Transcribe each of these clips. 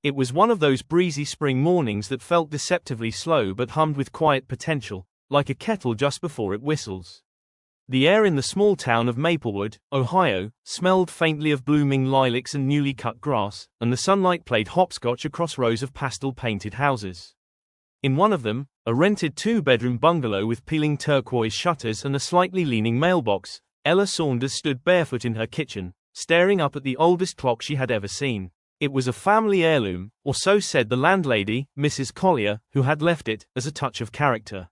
It was one of those breezy spring mornings that felt deceptively slow but hummed with quiet potential, like a kettle just before it whistles. The air in the small town of Maplewood, Ohio, smelled faintly of blooming lilacs and newly cut grass, and the sunlight played hopscotch across rows of pastel-painted houses. In one of them, a rented two-bedroom bungalow with peeling turquoise shutters and a slightly leaning mailbox, Ella Saunders stood barefoot in her kitchen, staring up at the oldest clock she had ever seen. It was a family heirloom, or so said the landlady, Mrs. Collier, who had left it, as a touch of character.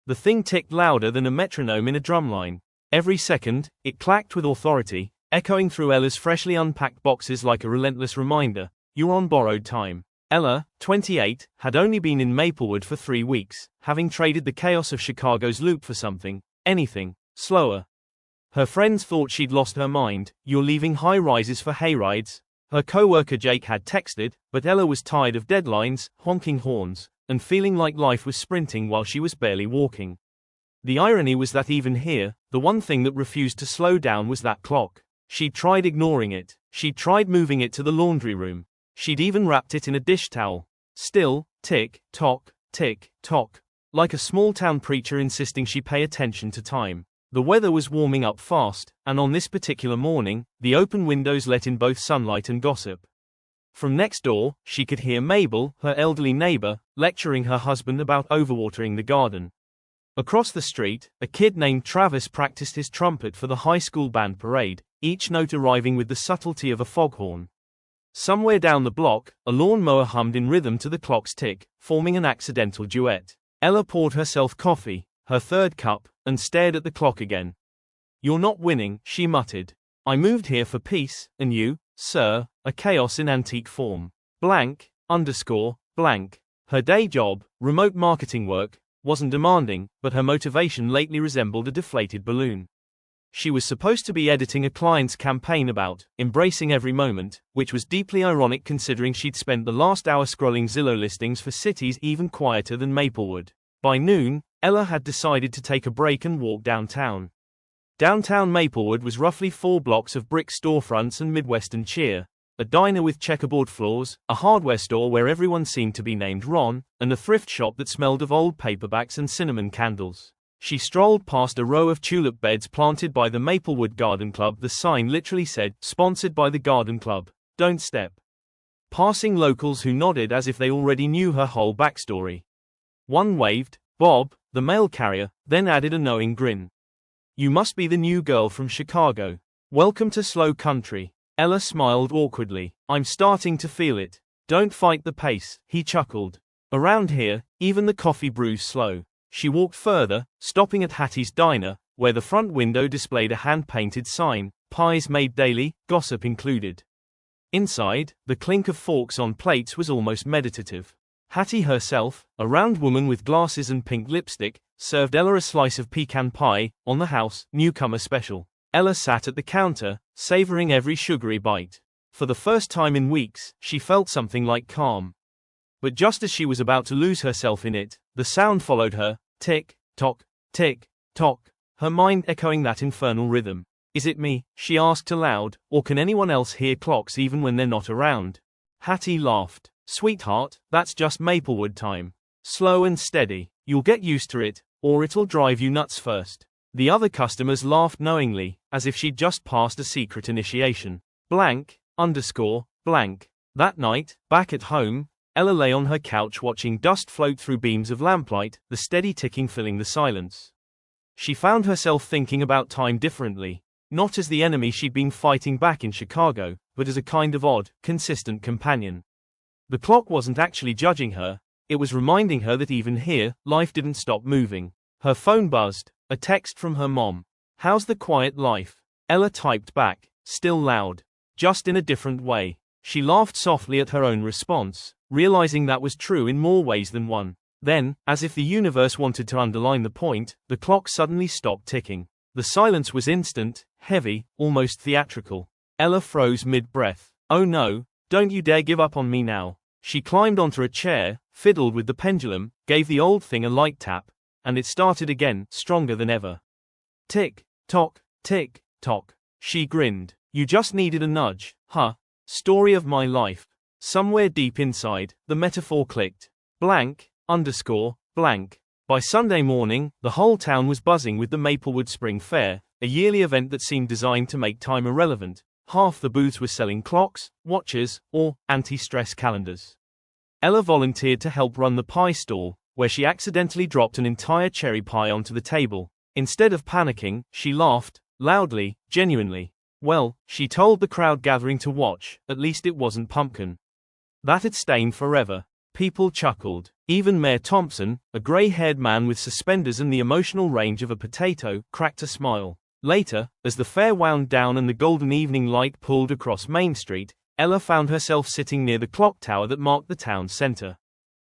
The thing ticked louder than a metronome in a drumline. Every second, it clacked with authority, echoing through Ella's freshly unpacked boxes like a relentless reminder, "You're on borrowed time." Ella, 28, had only been in Maplewood for 3 weeks, having traded the chaos of Chicago's loop for something, anything, slower. Her friends thought she'd lost her mind. "You're leaving high rises for hayrides?" Her co-worker Jake had texted, but Ella was tired of deadlines, honking horns, and feeling like life was sprinting while she was barely walking. The irony was that even here, the one thing that refused to slow down was that clock. She'd tried ignoring it. She'd tried moving it to the laundry room. She'd even wrapped it in a dish towel. Still, tick, tock, like a small-town preacher insisting she pay attention to time. The weather was warming up fast, and on this particular morning, the open windows let in both sunlight and gossip. From next door, she could hear Mabel, her elderly neighbor, lecturing her husband about overwatering the garden. Across the street, a kid named Travis practiced his trumpet for the high school band parade, each note arriving with the subtlety of a foghorn. Somewhere down the block, a lawnmower hummed in rhythm to the clock's tick, forming an accidental duet. Ella poured herself coffee, her third cup, and stared at the clock again. "You're not winning," she muttered. "I moved here for peace, and you, sir, a chaos in antique form. Blank. Her day job, remote marketing work, wasn't demanding, but her motivation lately resembled a deflated balloon. She was supposed to be editing a client's campaign about embracing every moment, which was deeply ironic considering she'd spent the last hour scrolling Zillow listings for cities even quieter than Maplewood. By noon, Ella had decided to take a break and walk downtown. Downtown Maplewood was roughly 4 blocks of brick storefronts and Midwestern cheer, a diner with checkerboard floors, a hardware store where everyone seemed to be named Ron, and a thrift shop that smelled of old paperbacks and cinnamon candles. She strolled past a row of tulip beds planted by the Maplewood Garden Club. The sign literally said, "Sponsored by the Garden Club. Don't step." Passing locals who nodded as if they already knew her whole backstory. One waved, Bob, the mail carrier, then added a knowing grin. "You must be the new girl from Chicago. Welcome to slow country." Ella smiled awkwardly. "I'm starting to feel it." "Don't fight the pace," he chuckled. "Around here, even the coffee brews slow." She walked further, stopping at Hattie's Diner, where the front window displayed a hand-painted sign, "Pies made daily, gossip included." Inside, the clink of forks on plates was almost meditative. Hattie herself, a round woman with glasses and pink lipstick, served Ella a slice of pecan pie, on the house, newcomer special. Ella sat at the counter, savoring every sugary bite. For the first time in weeks, she felt something like calm. But just as she was about to lose herself in it, the sound followed her, tick, tock, her mind echoing that infernal rhythm. "Is it me?" she asked aloud, "or can anyone else hear clocks even when they're not around?" Hattie laughed. "Sweetheart, that's just Maplewood time. Slow and steady. You'll get used to it, or it'll drive you nuts first." The other customers laughed knowingly, as if she'd just passed a secret initiation. Blank. That night, back at home, Ella lay on her couch watching dust float through beams of lamplight, the steady ticking filling the silence. She found herself thinking about time differently, not as the enemy she'd been fighting back in Chicago, but as a kind of odd, consistent companion. The clock wasn't actually judging her, it was reminding her that even here, life didn't stop moving. Her phone buzzed, a text from her mom. "How's the quiet life?" Ella typed back, still loud, just in a different way. She laughed softly at her own response, realizing that was true in more ways than one. Then, as if the universe wanted to underline the point, the clock suddenly stopped ticking. The silence was instant, heavy, almost theatrical. Ella froze mid-breath. "Oh no, don't you dare give up on me now." She climbed onto a chair, fiddled with the pendulum, gave the old thing a light tap, and it started again, stronger than ever. Tick, tock, she grinned. "You just needed a nudge, huh? Story of my life. Somewhere deep inside, the metaphor clicked. Blank, underscore, blank. By Sunday morning, the whole town was buzzing with the Maplewood Spring Fair, a yearly event that seemed designed to make time irrelevant. Half the booths were selling clocks, watches, or anti-stress calendars. Ella volunteered to help run the pie stall, where she accidentally dropped an entire cherry pie onto the table. Instead of panicking, she laughed, loudly, genuinely. Well, she told the crowd gathering to watch, at least it wasn't pumpkin. That had stayed forever. People chuckled. Even Mayor Thompson, a gray-haired man with suspenders and the emotional range of a potato, cracked a smile. Later, as the fair wound down and the golden evening light pulled across Main Street, Ella found herself sitting near the clock tower that marked the town center.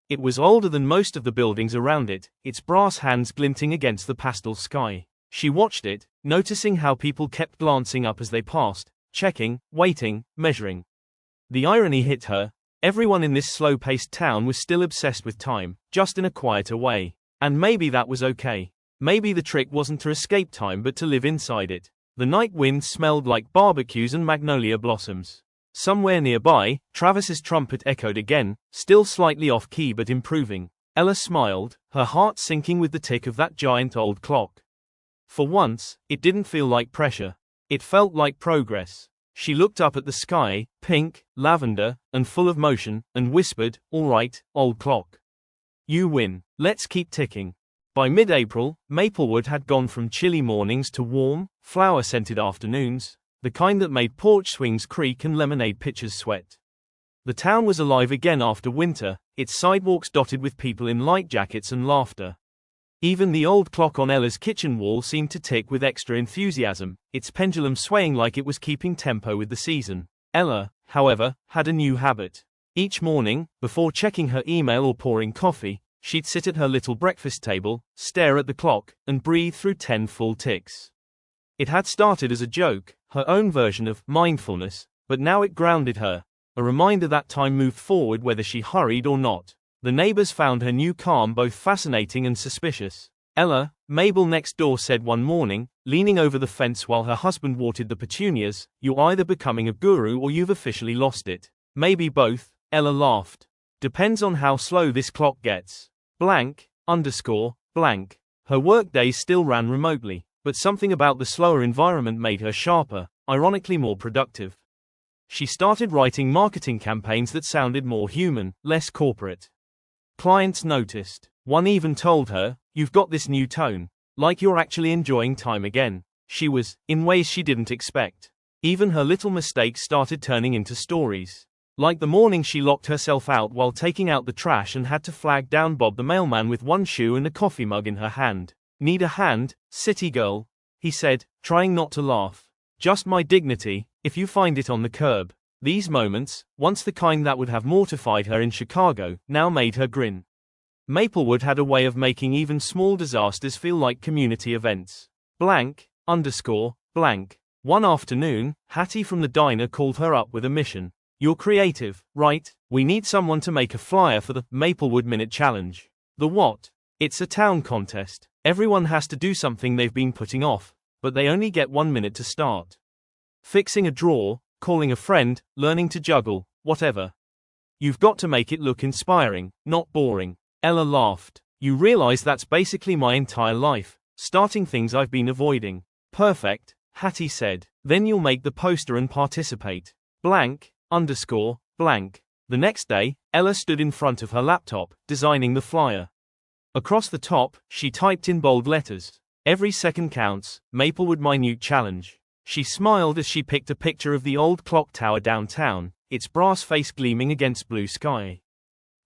It was older than most of the buildings around it, its brass hands glinting against the pastel sky. She watched it, noticing how people kept glancing up as they passed, checking, waiting, measuring. The irony hit her. Everyone in this slow-paced town was still obsessed with time, just in a quieter way. And maybe that was okay. Maybe the trick wasn't to escape time but to live inside it. The night wind smelled like barbecues and magnolia blossoms. Somewhere nearby, Travis's trumpet echoed again, still slightly off-key but improving. Ella smiled, her heart sinking with the tick of that giant old clock. For once, it didn't feel like pressure. It felt like progress. She looked up at the sky, pink, lavender, and full of motion, and whispered, "All right, old clock. You win. Let's keep ticking." By mid-April, Maplewood had gone from chilly mornings to warm, flower-scented afternoons, the kind that made porch swings creak and lemonade pitchers sweat. The town was alive again after winter, its sidewalks dotted with people in light jackets and laughter. Even the old clock on Ella's kitchen wall seemed to tick with extra enthusiasm, its pendulum swaying like it was keeping tempo with the season. Ella, however, had a new habit. Each morning, before checking her email or pouring coffee, she'd sit at her little breakfast table, stare at the clock, and breathe through 10 full ticks. It had started as a joke, her own version of mindfulness, but now it grounded her, a reminder that time moved forward whether she hurried or not. The neighbors found her new calm both fascinating and suspicious. Ella, Mabel next door said one morning, leaning over the fence while her husband watered the petunias, "You're either becoming a guru or you've officially lost it." "Maybe both," Ella laughed. "Depends on how slow this clock gets." Blank, underscore, blank. Her workdays still ran remotely, but something about the slower environment made her sharper, ironically more productive. She started writing marketing campaigns that sounded more human, less corporate. Clients noticed. One even told her, "You've got this new tone, like you're actually enjoying time again." She was, in ways she didn't expect. Even her little mistakes started turning into stories. Like the morning she locked herself out while taking out the trash and had to flag down Bob the mailman with one shoe and a coffee mug in her hand. "Need a hand, city girl?" he said, trying not to laugh. "Just my dignity, if you find it on the curb." These moments, once the kind that would have mortified her in Chicago, now made her grin. Maplewood had a way of making even small disasters feel like community events. Blank, underscore, blank. One afternoon, Hattie from the diner called her up with a mission. "You're creative, right? We need someone to make a flyer for the Maplewood Minute Challenge." "The what?" "It's a town contest. Everyone has to do something they've been putting off, but they only get 1 minute to start. Fixing a drawer, calling a friend, learning to juggle, whatever. You've got to make it look inspiring, not boring." Ella laughed. "You realize that's basically my entire life, starting things I've been avoiding." "Perfect," Hattie said. "Then you'll make the poster and participate." Blank, underscore, blank. The next day, Ella stood in front of her laptop, designing the flyer. Across the top, she typed in bold letters, "Every second counts, Maplewood Minute Challenge." She smiled as she picked a picture of the old clock tower downtown, its brass face gleaming against blue sky.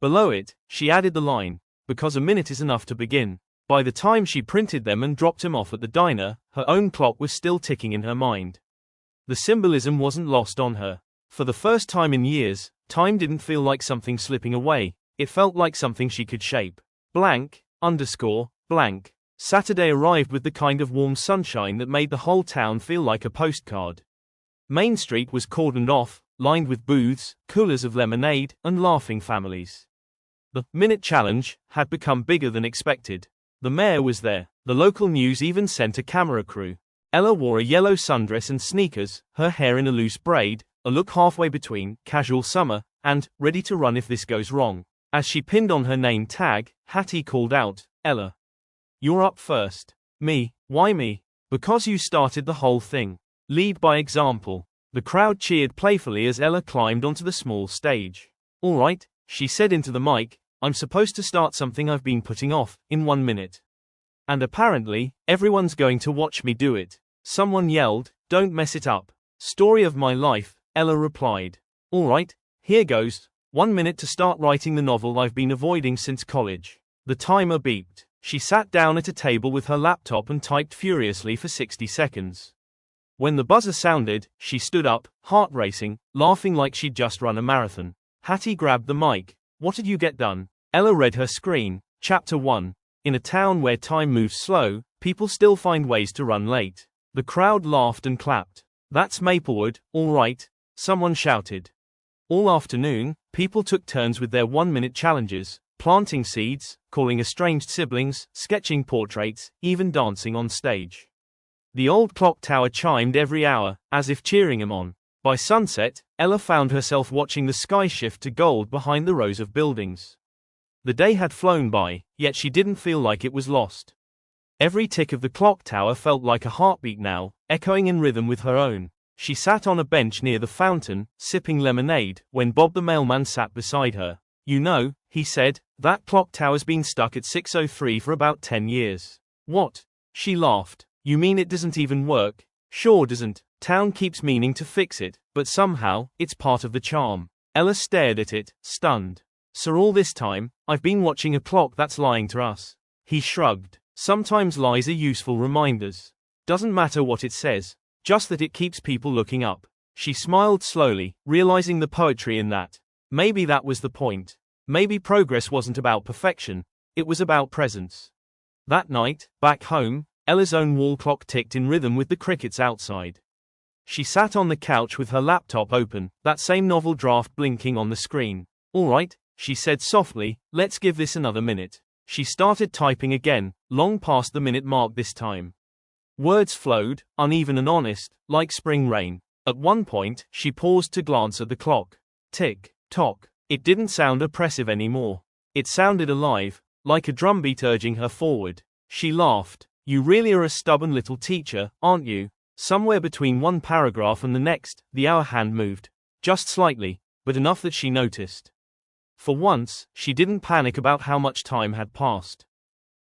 Below it, she added the line, "Because a minute is enough to begin." By the time she printed them and dropped them off at the diner, her own clock was still ticking in her mind. The symbolism wasn't lost on her. For the first time in years, time didn't feel like something slipping away, it felt like something she could shape. Blank, underscore, blank. Saturday arrived with the kind of warm sunshine that made the whole town feel like a postcard. Main Street was cordoned off, lined with booths, coolers of lemonade, and laughing families. The Minute Challenge had become bigger than expected. The mayor was there. The local news even sent a camera crew. Ella wore a yellow sundress and sneakers, her hair in a loose braid, a look halfway between casual summer and ready to run if this goes wrong. As she pinned on her name tag, Hattie called out, "Ella, you're up first." "Me? Why me?" "Because you started the whole thing. Lead by example." The crowd cheered playfully as Ella climbed onto the small stage. "All right," she said into the mic, "I'm supposed to start something I've been putting off, in 1 minute. And apparently, everyone's going to watch me do it." Someone yelled, "Don't mess it up." "Story of my life," Ella replied. "All right, here goes. 1 minute to start writing the novel I've been avoiding since college." The timer beeped. She sat down at a table with her laptop and typed furiously for 60 seconds. When the buzzer sounded, she stood up, heart racing, laughing like she'd just run a marathon. Hattie grabbed the mic. "What did you get done?" Ella read her screen. Chapter 1. In a town where time moves slow, people still find ways to run late. The crowd laughed and clapped. "That's Maplewood, all right," someone shouted. All afternoon, people took turns with their 1-minute challenges, planting seeds, calling estranged siblings, sketching portraits, even dancing on stage. The old clock tower chimed every hour, as if cheering him on. By sunset, Ella found herself watching the sky shift to gold behind the rows of buildings. The day had flown by, yet she didn't feel like it was lost. Every tick of the clock tower felt like a heartbeat now, echoing in rhythm with her own. She sat on a bench near the fountain, sipping lemonade, when Bob the mailman sat beside her. "You know," he said, "that clock tower's been stuck at 6:03 for about 10 years. "What?" She laughed. "You mean it doesn't even work?" "Sure doesn't. Town keeps meaning to fix it, but somehow, it's part of the charm." Ella stared at it, stunned. "So all this time, I've been watching a clock that's lying to us." He shrugged. "Sometimes lies are useful reminders. Doesn't matter what it says, just that it keeps people looking up." She smiled slowly, realizing the poetry in that. Maybe that was the point. Maybe progress wasn't about perfection, it was about presence. That night, back home, Ella's own wall clock ticked in rhythm with the crickets outside. She sat on the couch with her laptop open, that same novel draft blinking on the screen. "All right," she said softly, "let's give this another minute." She started typing again, long past the minute mark this time. Words flowed, uneven and honest, like spring rain. At one point, she paused to glance at the clock. Tick, tock. It didn't sound oppressive anymore. It sounded alive, like a drumbeat urging her forward. She laughed. "You really are a stubborn little teacher, aren't you?" Somewhere between one paragraph and the next, the hour hand moved. Just slightly, but enough that she noticed. For once, she didn't panic about how much time had passed.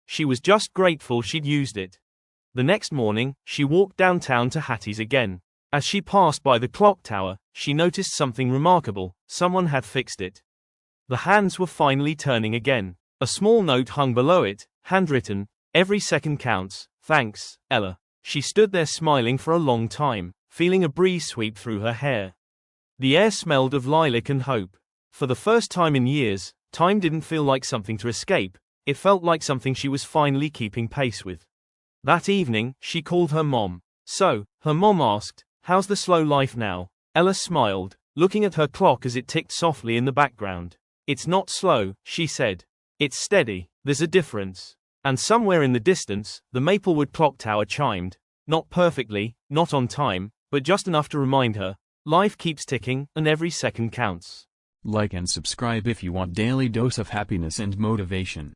She was just grateful she'd used it. The next morning, she walked downtown to Hattie's again. As she passed by the clock tower, she noticed something remarkable. Someone had fixed it. The hands were finally turning again. A small note hung below it, handwritten, "Every second counts, thanks, Ella." She stood there smiling for a long time, feeling a breeze sweep through her hair. The air smelled of lilac and hope. For the first time in years, time didn't feel like something to escape, it felt like something she was finally keeping pace with. That evening, she called her mom. "So," her mom asked, "how's the slow life now?" Ella smiled, looking at her clock as it ticked softly in the background. "It's not slow," she said. "It's steady. There's a difference." And somewhere in the distance, the Maplewood clock tower chimed. Not perfectly, not on time, but just enough to remind her, life keeps ticking, and every second counts. Like and subscribe if you want daily dose of happiness and motivation.